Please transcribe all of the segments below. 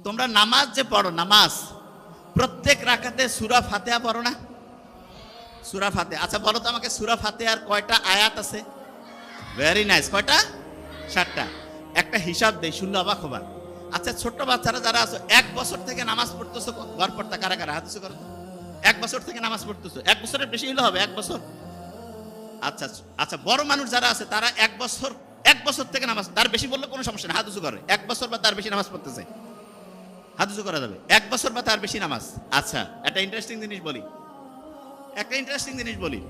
তোমরা নামাজ যে পড়ো, নামাজ প্রত্যেক রাকাতে সূরা ফাতিহা পড়ো না? সূরা ফাতিহা, আচ্ছা বলো তো আমাকে, সূরা ফাতিহার কয়টা আয়াত আছে? ভেরি নাইস, কয়টা? 7টা। একটা হিসাব দেই, শুনলে অবাক হবা। আচ্ছা ছোট্ট বাচ্চারা যারা আছো, 1 বছর থেকে নামাজ পড়তেছো, ঘর পড়তা কারা কারা? হাত উঁচু করো। 1 বছর থেকে নামাজ পড়তেছো, 1 বছরের বেশি হলে হবে 1 বছর। আচ্ছা আচ্ছা, বড় মানুষ যারা আছে তারা 1 বছর থেকে নামাজ, তার বেশি বললে কোনো সমস্যা না, হাত উঁচু করে। 1 বছর বা তার বেশি নামাজ পড়তেছে, হাত উঁচু করা যাবে। 1 বছর বা তার বেশি নামাজ। আচ্ছা একটা ইন্টারেস্টিং জিনিস বলি,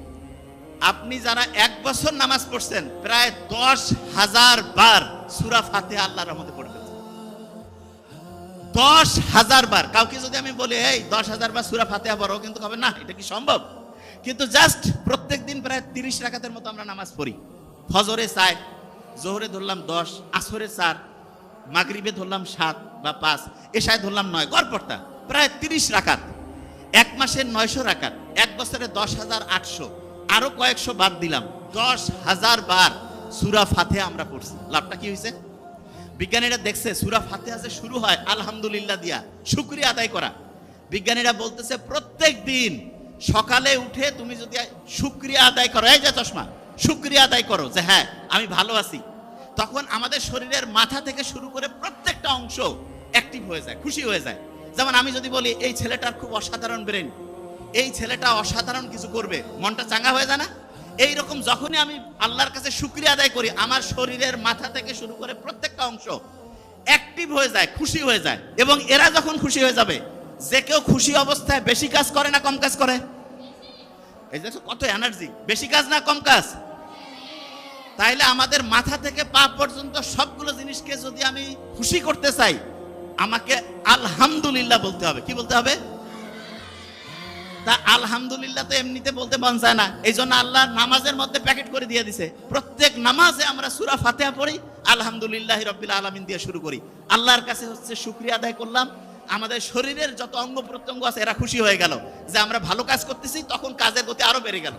আপনি যারা 1 বছর নামাজ পড়ছেন, প্রায় 10,000 বার সূরা ফাতিহা আল্লাহর রহমতে পড়বেন। 10,000 বার। কাউকে যদি আমি বলি এই 10,000 বার সূরা ফাতিহা পড়ো, কিন্তু হবে না, এটা কি সম্ভব? কিন্তু জাস্ট প্রত্যেক দিন প্রায় 30 রাকাতের মতো আমরা নামাজ পড়ি। ফজরে 4, জোহরে ধরলাম 10, আসরে 4, মাগরিবে ধরলাম 7 বা 5, এশায় ধরলাম 9, গড়পড়তা প্রায় 30 রাকাত। 1 মাসের 900 রাকাত, 1 বছরে 10,800, আরো কয়েকশো বাদ দিলাম, 10,000 বার সূরা ফাতিহা আমরা পড়ছি। লাভটা কি হয়েছে? বিজ্ঞানীরা দেখছে সূরা ফাতিহা যে শুরু হয় আলহামদুলিল্লাহ দিয়া, শুকরিয়া আদায় করা। বিজ্ঞানীরা বলতেছে প্রত্যেক দিন সকালে উঠে তুমি যদি শুকরিয়া আদায় করো, এই যে চশমা, শুকরিয়া আদায় করো যে হ্যাঁ আমি ভালো আছি, তখন আমাদের শরীরের মাথা থেকে শুরু করে প্রত্যেকটা অংশ অ্যাক্টিভ হয়ে যায়, খুশি হয়ে যায়। যেমন আমি যদি বলি এই ছেলেটার খুব অসাধারণ ব্রেন, এই ছেলেটা অসাধারণ কিছু করবে, মনটা চাঙ্গা হয়ে যায় না? এইরকম যখনই আমি আল্লাহর কাছে শুকরিয়া আদায় করি, আমার শরীরের মাথা থেকে শুরু করে প্রত্যেকটা অংশ অ্যাক্টিভ হয়ে যায়, খুশি হয়ে যায়। এবং এরা যখন খুশি হয়ে যাবে, যে কেউ খুশি অবস্থায় বেশি কাজ করে না কম কাজ করে? এই দেখো কত এনার্জি, বেশি কাজ না কম কাজ? তাইলে আমাদের মাথা থেকে পা পর্যন্ত সবগুলো জিনিসকে যদি আমি খুশি করতে চাই, আমাকে আলহামদুলিল্লাহ বলতে হবে। কি বলতে হবে? তা আলহামদুলিল্লাহ তো এমনিতে বলতে মন চায় না, এই জন্য আল্লাহ নামাজের মধ্যে প্যাকেট করে দিয়ে দিছে। প্রত্যেক নামাজে আমরা সূরা ফাতিহা পড়ি, আলহামদুলিল্লাহি রাব্বিল আলামিন দিয়ে শুরু করি। আল্লাহর কাছে হচ্ছে শুকরিয়া আদায় করলাম, আমাদের শরীরের যত অঙ্গ প্রত্যঙ্গ আছে এরা খুশি হয়ে গেল যে আমরা ভালো কাজ করতেছি, তখন কাজের গতি আরো বেড়ে গেল।